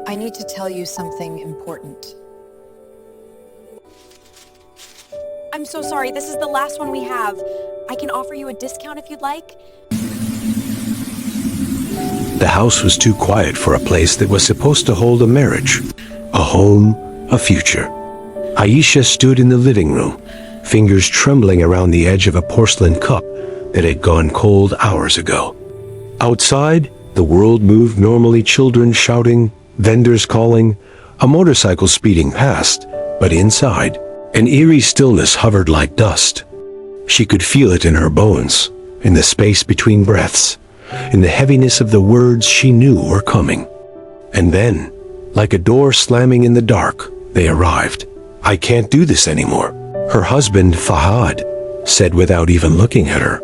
I need to tell you something important. I'm so sorry, this is the last one we have. I can offer you a discount if you'd like. The house was too quiet for a place that was supposed to hold a marriage, a home, a future. Aisha stood in the living room, fingers trembling around the edge of a porcelain cup that had gone cold hours ago. Outside, the world moved normally, children shouting, vendors calling, a motorcycle speeding past, but inside, an eerie stillness hovered like dust. She could feel it in her bones, in the space between breaths, in the heaviness of the words she knew were coming. And then, like a door slamming in the dark, they arrived. "I can't do this anymore," her husband, Fahad, said without even looking at her.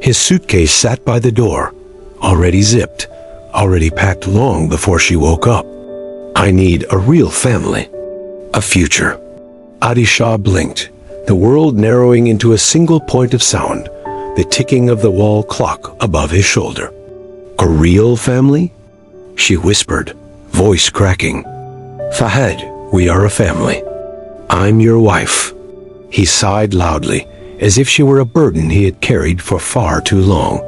His suitcase sat by the door, already zipped, already packed long before she woke up. "I need a real family, a future." Adisha blinked, the world narrowing into a single point of sound, the ticking of the wall clock above his shoulder. "A real family?" she whispered, voice cracking. "Fahad, we are a family. I'm your wife." He sighed loudly, as if she were a burden he had carried for far too long.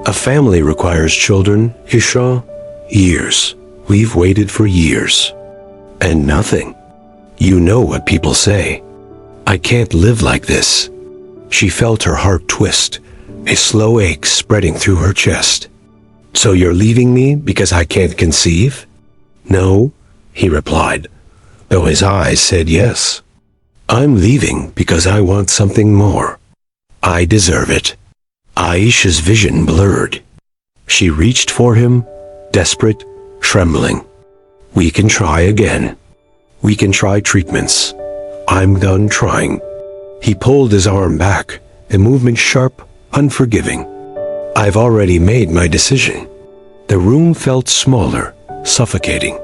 "A family requires children, Isha. Years. We've waited for years. And nothing. You know what people say. I can't live like this." She felt her heart twist, a slow ache spreading through her chest. "So you're leaving me because I can't conceive?" "No," he replied, though his eyes said yes. "I'm leaving because I want something more. I deserve it." Aisha's vision blurred. She reached for him, desperate, trembling. "We can try again. We can try treatments. I'm done trying." He pulled his arm back, a movement sharp, unforgiving. "I've already made my decision." The room felt smaller, suffocating.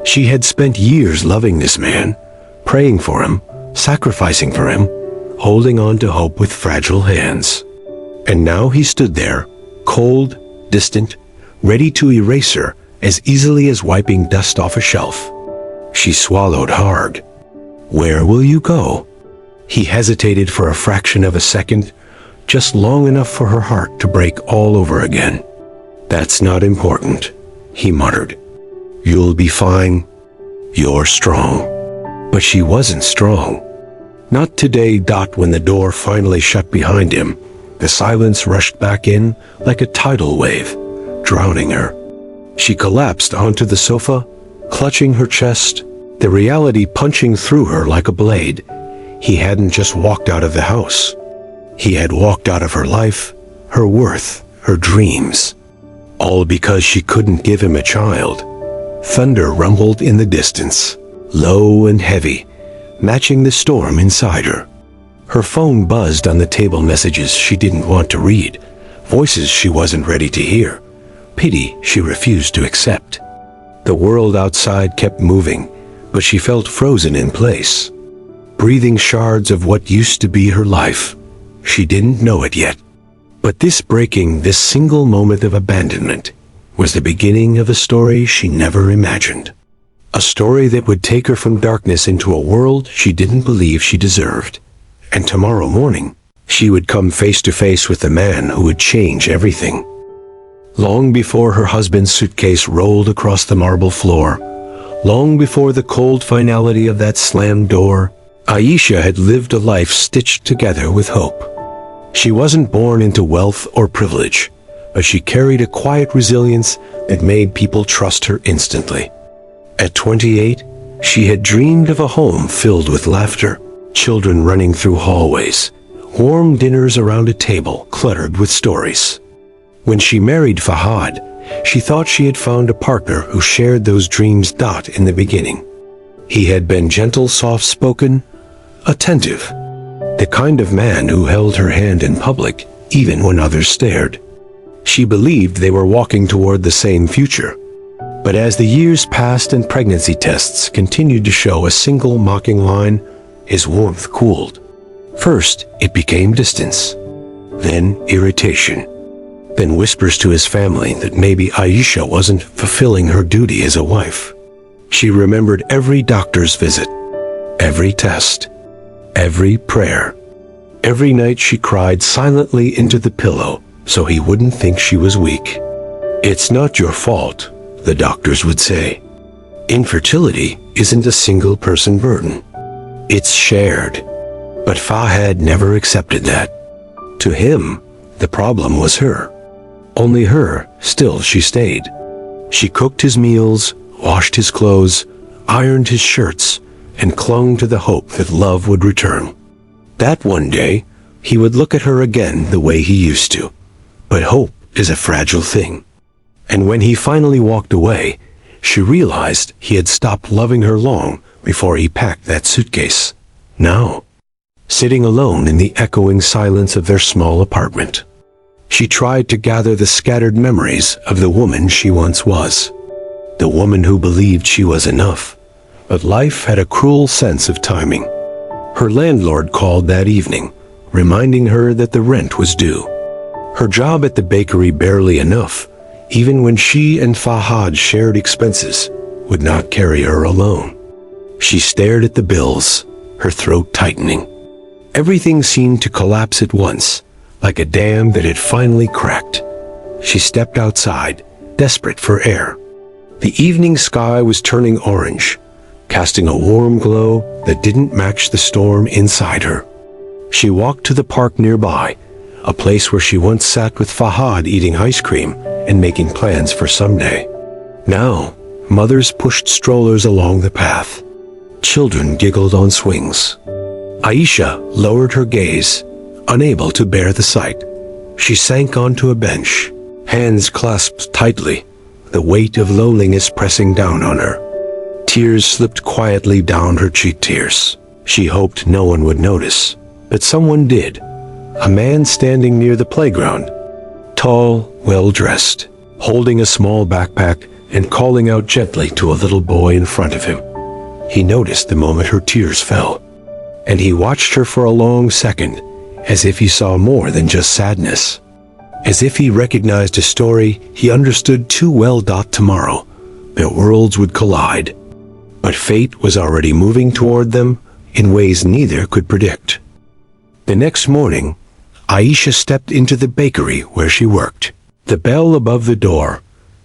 She had spent years loving this man, praying for him, sacrificing for him, holding on to hope with fragile hands. And now he stood there, cold, distant, ready to erase her as easily as wiping dust off a shelf. She swallowed hard. "Where will you go?" He hesitated for a fraction of a second, just long enough for her heart to break all over again. "That's not important," he muttered. "You'll be fine. You're strong." But she wasn't strong. Not today. When the door finally shut behind him, the silence rushed back in like a tidal wave, drowning her. She collapsed onto the sofa, clutching her chest, the reality punching through her like a blade. He hadn't just walked out of the house. He had walked out of her life, her worth, her dreams. All because she couldn't give him a child. Thunder rumbled in the distance, low and heavy, matching the storm inside her. Her phone buzzed on the table, messages she didn't want to read, voices she wasn't ready to hear, pity she refused to accept. The world outside kept moving, but she felt frozen in place, breathing shards of what used to be her life. She didn't know it yet. But this breaking, this single moment of abandonment, was the beginning of a story she never imagined. A story that would take her from darkness into a world she didn't believe she deserved. And tomorrow morning, she would come face to face with the man who would change everything. Long before her husband's suitcase rolled across the marble floor, long before the cold finality of that slammed door, Aisha had lived a life stitched together with hope. She wasn't born into wealth or privilege, but she carried a quiet resilience that made people trust her instantly. At 28, she had dreamed of a home filled with laughter, children running through hallways, warm dinners around a table cluttered with stories. When she married Fahad, she thought she had found a partner who shared those dreams. In the beginning, he had been gentle, soft-spoken, attentive, the kind of man who held her hand in public, even when others stared. She believed they were walking toward the same future. But as the years passed and pregnancy tests continued to show a single mocking line, his warmth cooled. First, it became distance, then irritation, then whispers to his family that maybe Aisha wasn't fulfilling her duty as a wife. She remembered every doctor's visit, every test, every prayer. Every night she cried silently into the pillow so he wouldn't think she was weak. "It's not your fault," the doctors would say. "Infertility isn't a single-person burden. It's shared." But Fahad never accepted that. To him, the problem was her. Only her, still she stayed. She cooked his meals, washed his clothes, ironed his shirts, and clung to the hope that love would return. That one day, he would look at her again the way he used to. But hope is a fragile thing. And when he finally walked away, she realized he had stopped loving her long before he packed that suitcase. Now, sitting alone in the echoing silence of their small apartment, she tried to gather the scattered memories of the woman she once was. The woman who believed she was enough. But life had a cruel sense of timing. Her landlord called that evening, reminding her that the rent was due. Her job at the bakery barely enough, even when she and Fahad shared expenses, would not carry her alone. She stared at the bills, her throat tightening. Everything seemed to collapse at once, like a dam that had finally cracked. She stepped outside, desperate for air. The evening sky was turning orange, casting a warm glow that didn't match the storm inside her. She walked to the park nearby, a place where she once sat with Fahad eating ice cream and making plans for someday. Now, mothers pushed strollers along the path. Children giggled on swings. Aisha lowered her gaze, unable to bear the sight. She sank onto a bench, hands clasped tightly, the weight of loneliness pressing down on her. Tears slipped quietly down her cheek tears. She hoped no one would notice, but someone did. A man standing near the playground, tall, well-dressed, holding a small backpack and calling out gently to a little boy in front of him. He noticed the moment her tears fell, and he watched her for a long second, as if he saw more than just sadness. As if he recognized a story he understood too well. Tomorrow, their worlds would collide. But fate was already moving toward them in ways neither could predict. The next morning, Aisha stepped into the bakery where she worked. The bell above the door,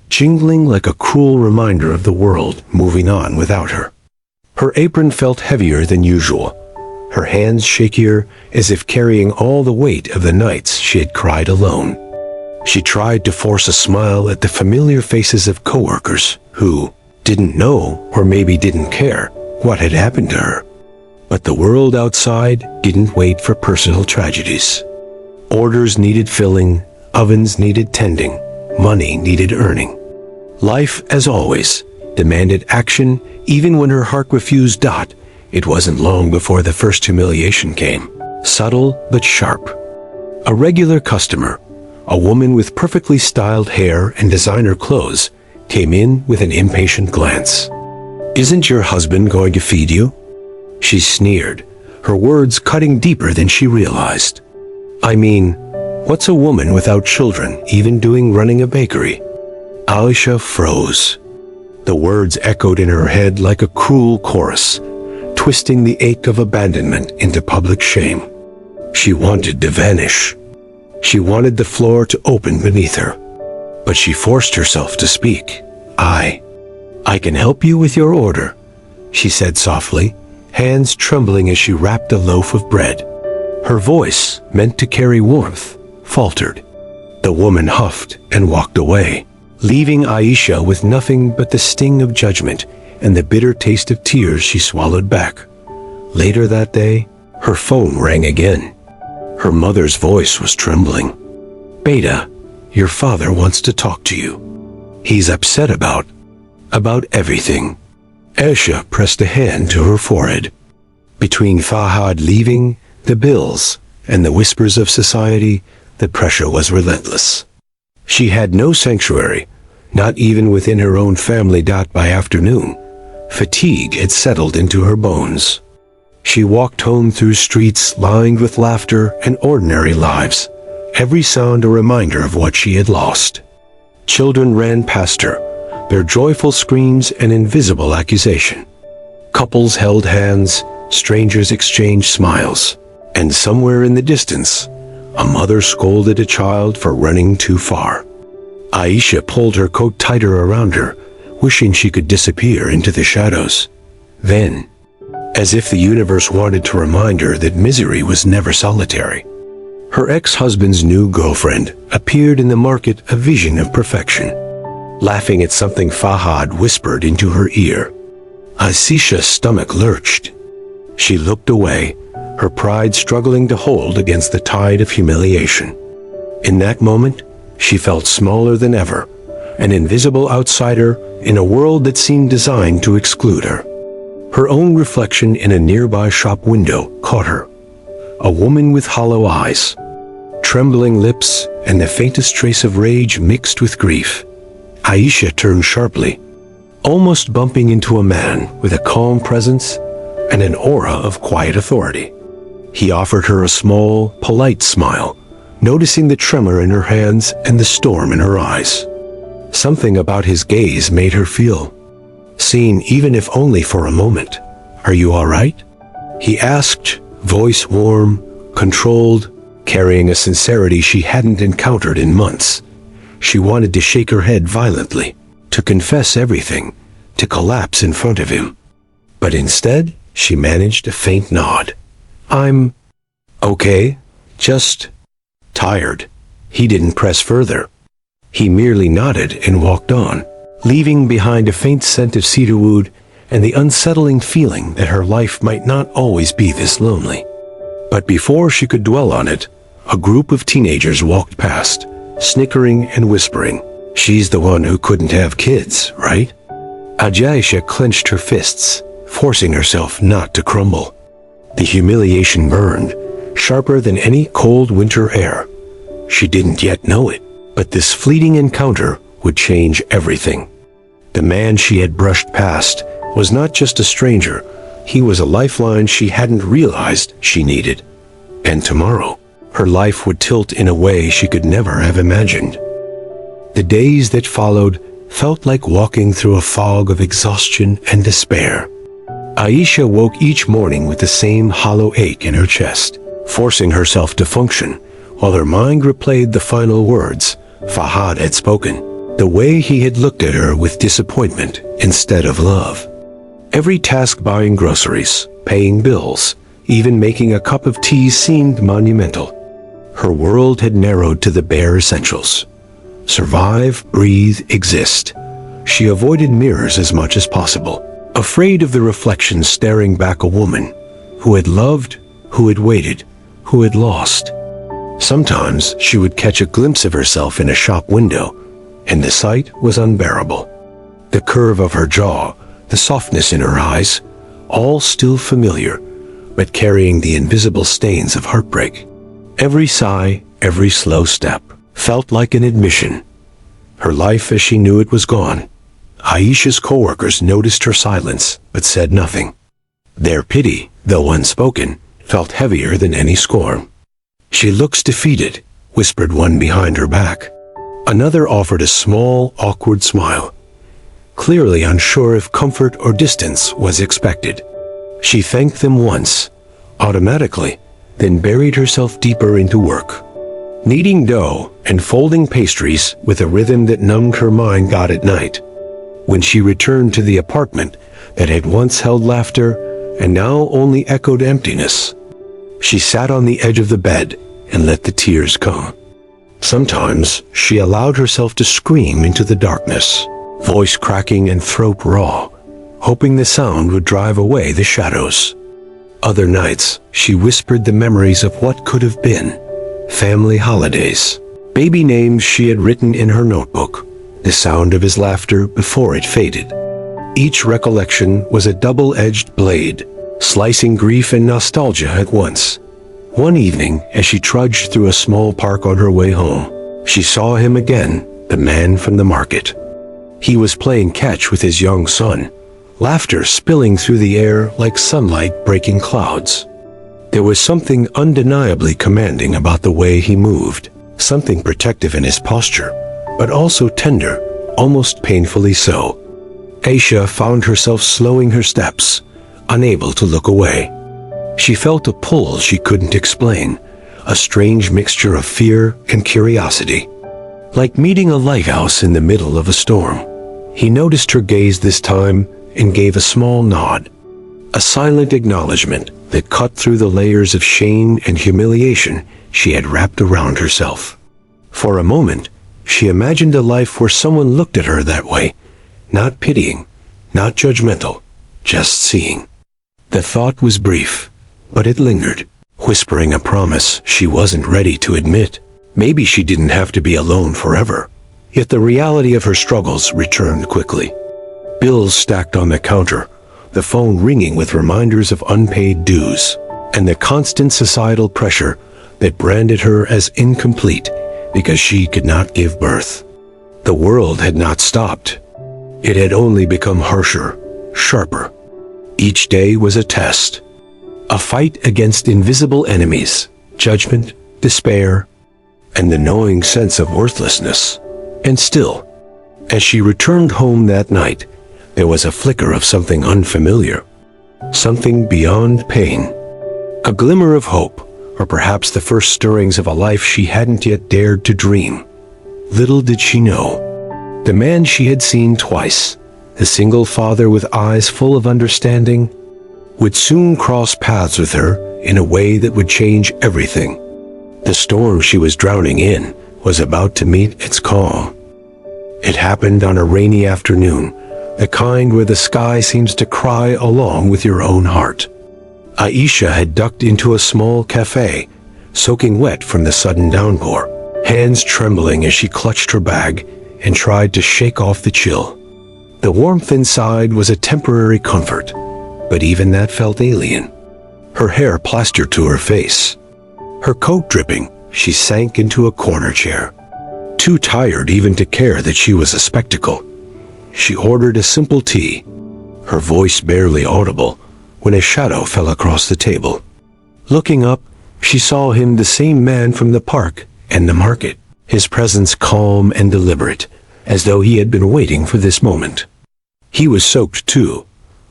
jingling like a cruel reminder of the world moving on without her. Her apron felt heavier than usual, her hands shakier as if carrying all the weight of the nights she had cried alone. She tried to force a smile at the familiar faces of coworkers who didn't know, or maybe didn't care, what had happened to her. But the world outside didn't wait for personal tragedies. Orders needed filling, ovens needed tending, money needed earning. Life, as always, demanded action even when her heart refused. It wasn't long before the first humiliation came, subtle but sharp. A regular customer, a woman with perfectly styled hair and designer clothes, came in with an impatient glance. "Isn't your husband going to feed you?" She sneered, her words cutting deeper than she realized. "I mean, what's a woman without children even doing running a bakery?" Aisha froze. The words echoed in her head like a cruel chorus, twisting the ache of abandonment into public shame. She wanted to vanish. She wanted the floor to open beneath her. But she forced herself to speak. I can help you with your order," she said softly, hands trembling as she wrapped a loaf of bread. Her voice, meant to carry warmth, faltered. The woman huffed and walked away, leaving Aisha with nothing but the sting of judgment and the bitter taste of tears she swallowed back. Later that day, her phone rang again. Her mother's voice was trembling. "Beta, your father wants to talk to you. He's upset about everything." Aisha pressed a hand to her forehead. Between Fahad leaving, the bills, and the whispers of society, the pressure was relentless. She had no sanctuary, not even within her own family. By afternoon, fatigue had settled into her bones. She walked home through streets lined with laughter and ordinary lives, every sound a reminder of what she had lost. Children ran past her, their joyful screams an invisible accusation. Couples held hands, strangers exchanged smiles, and somewhere in the distance, a mother scolded a child for running too far. Aisha pulled her coat tighter around her, wishing she could disappear into the shadows. Then, as if the universe wanted to remind her that misery was never solitary, her ex-husband's new girlfriend appeared in the market, a vision of perfection. Laughing at something Fahad whispered into her ear, Aisha's stomach lurched. She looked away, her pride struggling to hold against the tide of humiliation. In that moment, she felt smaller than ever, an invisible outsider in a world that seemed designed to exclude her. Her own reflection in a nearby shop window caught her. A woman with hollow eyes, trembling lips, and the faintest trace of rage mixed with grief. Aisha turned sharply, almost bumping into a man with a calm presence and an aura of quiet authority. He offered her a small, polite smile, noticing the tremor in her hands and the storm in her eyes. Something about his gaze made her feel seen, even if only for a moment. "Are you all right?" he asked, voice warm, controlled, carrying a sincerity she hadn't encountered in months. She wanted to shake her head violently, to confess everything, to collapse in front of him. But instead, she managed a faint nod. "I'm okay, just tired." He didn't press further. He merely nodded and walked on, leaving behind a faint scent of cedarwood and the unsettling feeling that her life might not always be this lonely. But before she could dwell on it, a group of teenagers walked past, snickering and whispering, "She's the one who couldn't have kids, right?" Aisha clenched her fists, forcing herself not to crumble. The humiliation burned, sharper than any cold winter air. She didn't yet know it, but this fleeting encounter would change everything. The man she had brushed past was not just a stranger, he was a lifeline she hadn't realized she needed. And tomorrow, her life would tilt in a way she could never have imagined. The days that followed felt like walking through a fog of exhaustion and despair. Aisha woke each morning with the same hollow ache in her chest, forcing herself to function, while her mind replayed the final words Fahad had spoken, the way he had looked at her with disappointment instead of love. Every task, buying groceries, paying bills, even making a cup of tea, seemed monumental. Her world had narrowed to the bare essentials. Survive, breathe, exist. She avoided mirrors as much as possible, afraid of the reflections staring back a woman who had loved, who had waited, who had lost. Sometimes she would catch a glimpse of herself in a shop window, and the sight was unbearable. The curve of her jaw, the softness in her eyes, all still familiar, but carrying the invisible stains of heartbreak. Every sigh, every slow step, felt like an admission. Her life as she knew it was gone. Aisha's co-workers noticed her silence, but said nothing. Their pity, though unspoken, felt heavier than any scorn. "She looks defeated," whispered one behind her back. Another offered a small, awkward smile, clearly unsure if comfort or distance was expected. She thanked them once, automatically, then buried herself deeper into work. Kneading dough and folding pastries with a rhythm that numbed her mind got at night. When she returned to the apartment that had once held laughter and now only echoed emptiness, she sat on the edge of the bed and let the tears come. Sometimes she allowed herself to scream into the darkness, voice cracking and throat raw, hoping the sound would drive away the shadows. Other nights, she whispered the memories of what could have been, family holidays, baby names she had written in her notebook, the sound of his laughter before it faded. Each recollection was a double-edged blade, slicing grief and nostalgia at once. One evening, as she trudged through a small park on her way home, she saw him again, the man from the market. He was playing catch with his young son, laughter spilling through the air like sunlight breaking clouds. There was something undeniably commanding about the way he moved, something protective in his posture, but also tender, almost painfully so. Aisha found herself slowing her steps, unable to look away. She felt a pull she couldn't explain, a strange mixture of fear and curiosity. Like meeting a lighthouse in the middle of a storm. He noticed her gaze this time and gave a small nod, a silent acknowledgement that cut through the layers of shame and humiliation she had wrapped around herself. For a moment, she imagined a life where someone looked at her that way, not pitying, not judgmental, just seeing. The thought was brief, but it lingered, whispering a promise she wasn't ready to admit. Maybe she didn't have to be alone forever. Yet the reality of her struggles returned quickly. Bills stacked on the counter, the phone ringing with reminders of unpaid dues, and the constant societal pressure that branded her as incomplete because she could not give birth. The world had not stopped. It had only become harsher, sharper. Each day was a test, a fight against invisible enemies, judgment, despair, and the gnawing sense of worthlessness. And still, as she returned home that night, there was a flicker of something unfamiliar, something beyond pain, a glimmer of hope, or perhaps the first stirrings of a life she hadn't yet dared to dream. Little did she know, the man she had seen twice, the single father with eyes full of understanding, would soon cross paths with her in a way that would change everything. The storm she was drowning in was about to meet its calm. It happened on a rainy afternoon, the kind where the sky seems to cry along with your own heart. Aisha had ducked into a small cafe, soaking wet from the sudden downpour, hands trembling as she clutched her bag and tried to shake off the chill. The warmth inside was a temporary comfort, but even that felt alien. Her hair plastered to her face. Her coat dripping, she sank into a corner chair, too tired even to care that she was a spectacle. She ordered a simple tea, her voice barely audible, when a shadow fell across the table. Looking up, she saw him, the same man from the park and the market, his presence calm and deliberate, as though he had been waiting for this moment. He was soaked too,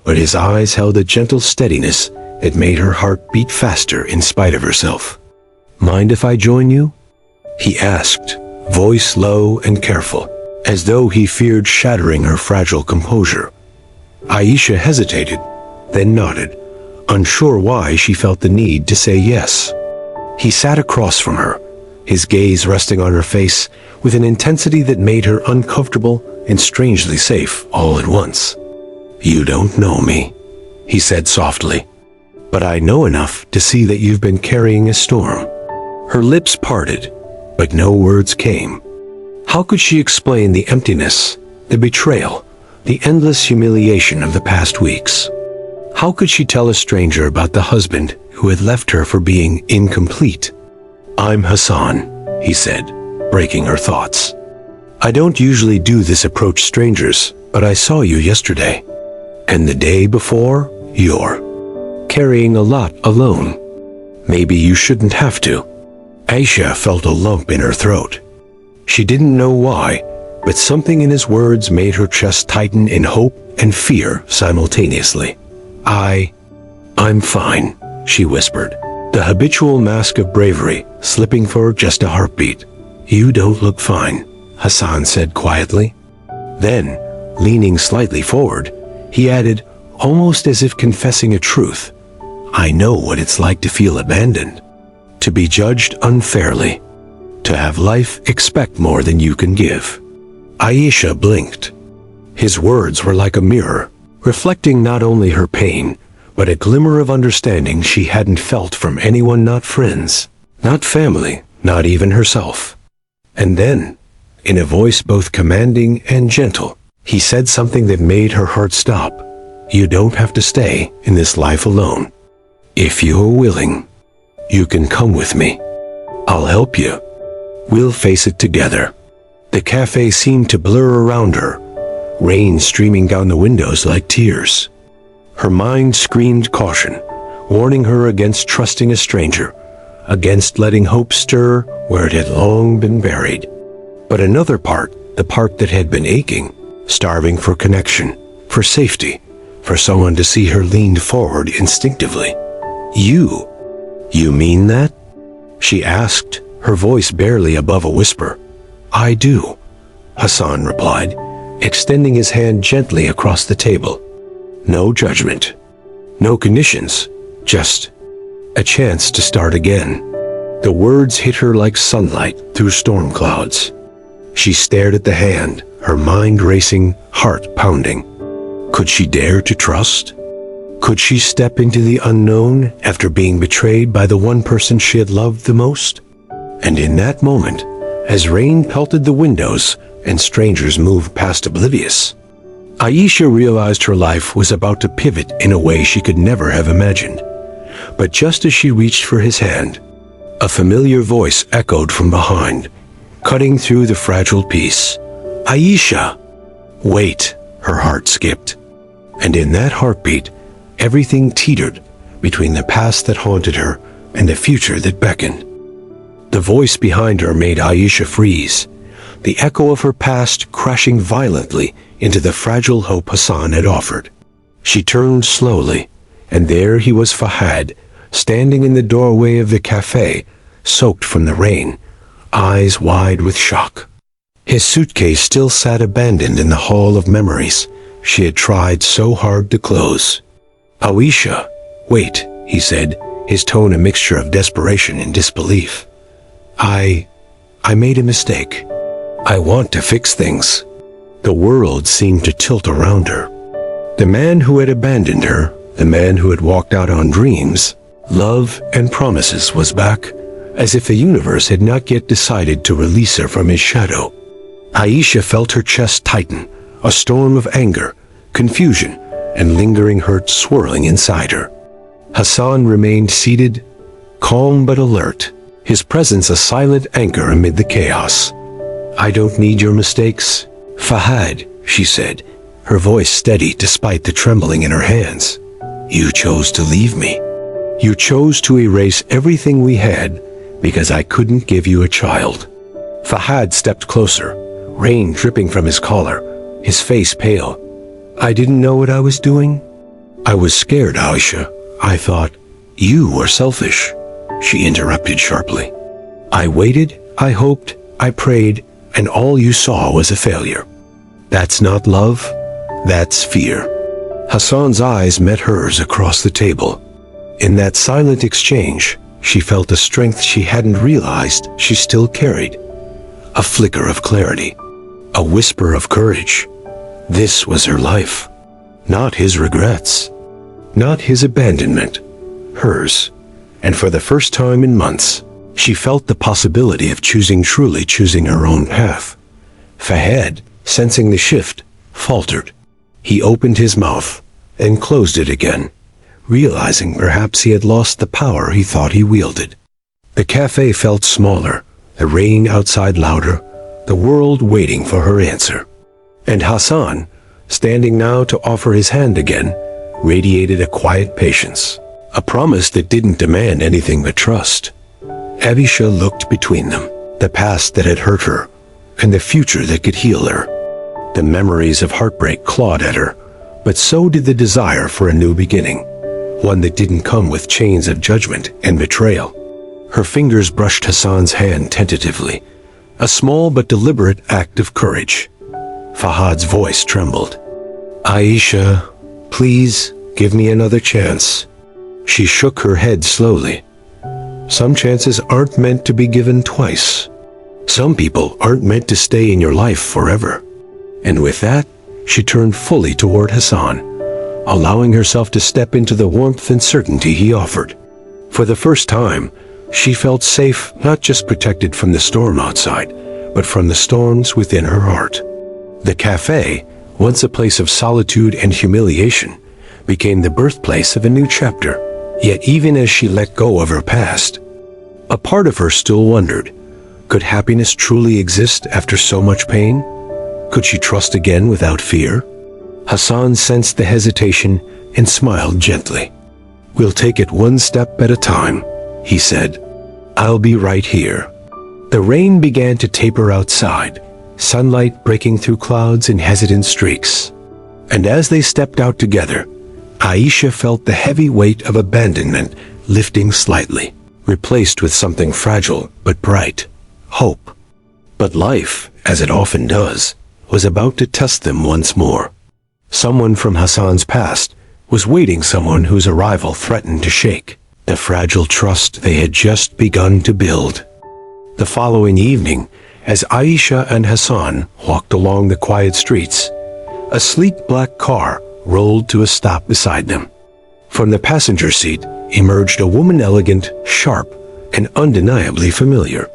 but his eyes held a gentle steadiness that made her heart beat faster in spite of herself. "Mind if I join you?" he asked, voice low and careful, as though he feared shattering her fragile composure. Aisha hesitated, then nodded, unsure why she felt the need to say yes. He sat across from her, his gaze resting on her face with an intensity that made her uncomfortable and strangely safe all at once. "You don't know me," he said softly, "but I know enough to see that you've been carrying a storm." Her lips parted, but no words came. How could she explain the emptiness, the betrayal, the endless humiliation of the past weeks? How could she tell a stranger about the husband who had left her for being incomplete? "I'm Hassan," he said, breaking her thoughts. "I don't usually do this approach strangers, but I saw you yesterday. And the day before, you're carrying a lot alone. Maybe you shouldn't have to." Aisha felt a lump in her throat. She didn't know why, but something in his words made her chest tighten in hope and fear simultaneously. I'm fine," she whispered, the habitual mask of bravery slipping for just a heartbeat. "You don't look fine," Hassan said quietly. Then, leaning slightly forward, he added, almost as if confessing a truth, "I know what it's like to feel abandoned, to be judged unfairly, to have life expect more than you can give." Aisha blinked. His words were like a mirror, reflecting not only her pain, but a glimmer of understanding she hadn't felt from anyone, not friends, not family, not even herself. And then, in a voice both commanding and gentle, he said something that made her heart stop. "You don't have to stay in this life alone. If you're willing, you can come with me. I'll help you. We'll face it together." The cafe seemed to blur around her, rain streaming down the windows like tears. Her mind screamed caution, warning her against trusting a stranger, against letting hope stir where it had long been buried. But another part, the part that had been aching, starving for connection, for safety, for someone to see her leaned forward instinctively. You mean that? She asked, her voice barely above a whisper. I do, Hassan replied, extending his hand gently across the table. No judgment, no conditions, just a chance to start again. The words hit her like sunlight through storm clouds. She stared at the hand, her mind racing, heart pounding. Could she dare to trust? Could she step into the unknown after being betrayed by the one person she had loved the most? And in that moment, as rain pelted the windows and strangers moved past oblivious, Aisha realized her life was about to pivot in a way she could never have imagined. But just as she reached for his hand, a familiar voice echoed from behind, cutting through the fragile peace. Aisha! Wait, her heart skipped. And in that heartbeat, everything teetered between the past that haunted her and the future that beckoned. The voice behind her made Aisha freeze, the echo of her past crashing violently into the fragile hope Hassan had offered. She turned slowly, and there he was, Fahad, standing in the doorway of the cafe, soaked from the rain, eyes wide with shock. His suitcase still sat abandoned in the hall of memories she had tried so hard to close. Aisha, wait, he said, his tone a mixture of desperation and disbelief. I made a mistake. I want to fix things. The world seemed to tilt around her. The man who had abandoned her, the man who had walked out on dreams, love, and promises was back, as if the universe had not yet decided to release her from his shadow. Aisha felt her chest tighten, a storm of anger, confusion, and lingering hurt swirling inside her. Hassan remained seated, calm but alert, his presence a silent anchor amid the chaos. I don't need your mistakes, Fahad, she said, her voice steady despite the trembling in her hands. You chose to leave me. You chose to erase everything we had because I couldn't give you a child. Fahad stepped closer, rain dripping from his collar, his face pale. I didn't know what I was doing. I was scared, Aisha. I thought, you were selfish, she interrupted sharply. I waited, I hoped, I prayed, and all you saw was a failure. That's not love, that's fear. Hassan's eyes met hers across the table. In that silent exchange, she felt a strength she hadn't realized she still carried. A flicker of clarity, a whisper of courage. This was her life, not his regrets, not his abandonment, hers. And for the first time in months, she felt the possibility of truly choosing her own path. Fahad, sensing the shift, faltered. He opened his mouth and closed it again, realizing perhaps he had lost the power he thought he wielded. The cafe felt smaller, the rain outside louder, the world waiting for her answer. And Hassan, standing now to offer his hand again, radiated a quiet patience, a promise that didn't demand anything but trust. Aisha looked between them, the past that had hurt her, and the future that could heal her. The memories of heartbreak clawed at her, but so did the desire for a new beginning, one that didn't come with chains of judgment and betrayal. Her fingers brushed Hassan's hand tentatively, a small but deliberate act of courage. Fahad's voice trembled. Aisha, please give me another chance. She shook her head slowly. Some chances aren't meant to be given twice. Some people aren't meant to stay in your life forever. And with that, she turned fully toward Hassan, allowing herself to step into the warmth and certainty he offered. For the first time, she felt safe, not just protected from the storm outside, but from the storms within her heart. The cafe, once a place of solitude and humiliation, became the birthplace of a new chapter. Yet even as she let go of her past, a part of her still wondered, could happiness truly exist after so much pain? Could she trust again without fear? Hassan sensed the hesitation and smiled gently. We'll take it one step at a time, he said. I'll be right here. The rain began to taper outside, sunlight breaking through clouds in hesitant streaks. And as they stepped out together, Aisha felt the heavy weight of abandonment lifting slightly, replaced with something fragile but bright, hope. But life, as it often does, was about to test them once more. Someone from Hassan's past was waiting someone whose arrival threatened to shake the fragile trust they had just begun to build. The following evening, as Aisha and Hassan walked along the quiet streets, a sleek black car rolled to a stop beside them. From the passenger seat emerged a woman, elegant, sharp, and undeniably familiar.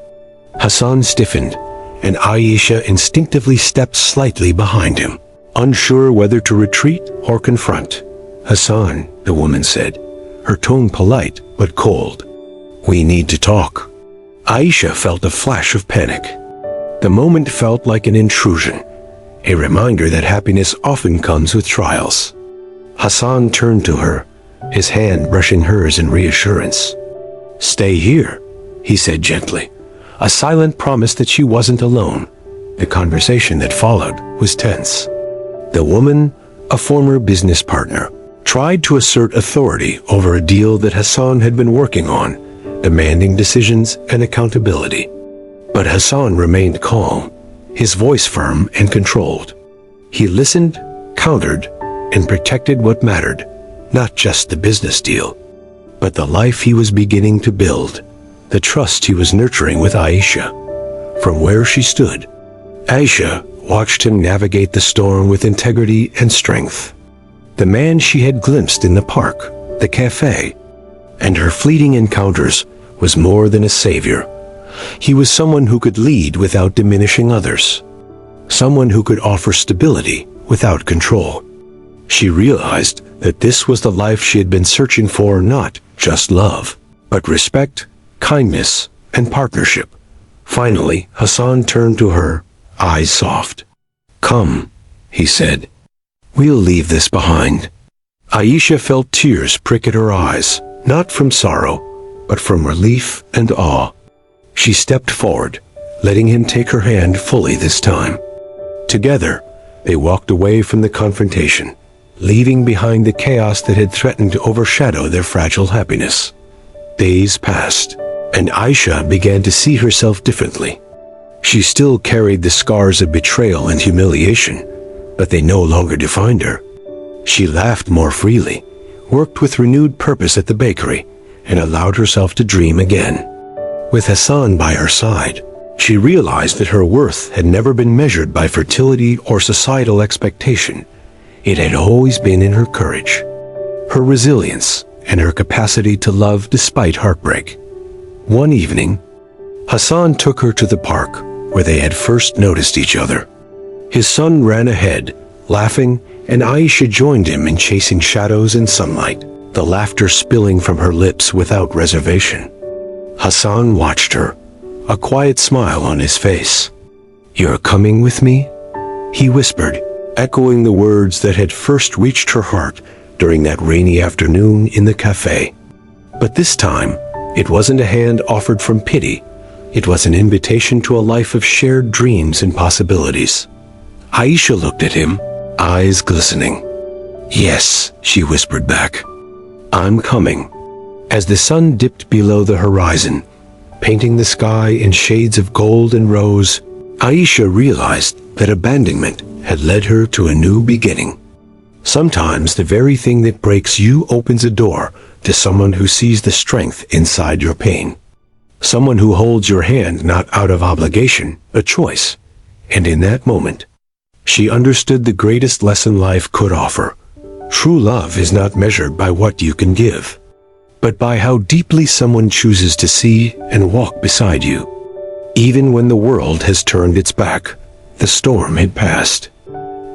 Hassan stiffened, and Aisha instinctively stepped slightly behind him, unsure whether to retreat or confront. "Hassan," the woman said, her tone polite but cold. "We need to talk." Aisha felt a flash of panic. The moment felt like an intrusion, a reminder that happiness often comes with trials. Hassan turned to her, his hand brushing hers in reassurance. "Stay here," he said gently, a silent promise that she wasn't alone. The conversation that followed was tense. The woman, a former business partner, tried to assert authority over a deal that Hassan had been working on, demanding decisions and accountability. But Hassan remained calm, his voice firm and controlled. He listened, countered, and protected what mattered, not just the business deal, but the life he was beginning to build, the trust he was nurturing with Aisha. From where she stood, Aisha watched him navigate the storm with integrity and strength. The man she had glimpsed in the park, the cafe, and her fleeting encounters was more than a savior. He was someone who could lead without diminishing others, someone who could offer stability without control. She realized that this was the life she had been searching for, not just love, but respect, kindness, and partnership. Finally, Hassan turned to her, eyes soft. "Come," he said. "We'll leave this behind." Aisha felt tears prick at her eyes, not from sorrow, but from relief and awe. She stepped forward, letting him take her hand fully this time. Together, they walked away from the confrontation, leaving behind the chaos that had threatened to overshadow their fragile happiness. Days passed, and Aisha began to see herself differently. She still carried the scars of betrayal and humiliation, but they no longer defined her. She laughed more freely, worked with renewed purpose at the bakery, and allowed herself to dream again. With Hassan by her side, she realized that her worth had never been measured by fertility or societal expectation. It had always been in her courage, her resilience, and her capacity to love despite heartbreak. One evening, Hassan took her to the park where they had first noticed each other. His son ran ahead, laughing, and Aisha joined him in chasing shadows in sunlight, the laughter spilling from her lips without reservation. Hassan watched her, a quiet smile on his face. "You're coming with me?" he whispered, echoing the words that had first reached her heart during that rainy afternoon in the cafe. But this time, it wasn't a hand offered from pity. It was an invitation to a life of shared dreams and possibilities. Aisha looked at him, eyes glistening. "Yes," she whispered back. "I'm coming." As the sun dipped below the horizon, painting the sky in shades of gold and rose, Aisha realized that abandonment had led her to a new beginning. Sometimes the very thing that breaks you opens a door to someone who sees the strength inside your pain. Someone who holds your hand not out of obligation, but choice. And in that moment, she understood the greatest lesson life could offer. True love is not measured by what you can give, but by how deeply someone chooses to see and walk beside you. Even when the world has turned its back, the storm had passed.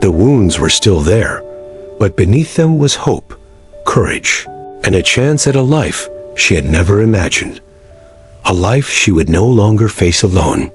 The wounds were still there, but beneath them was hope, courage, and a chance at a life she had never imagined. A life she would no longer face alone.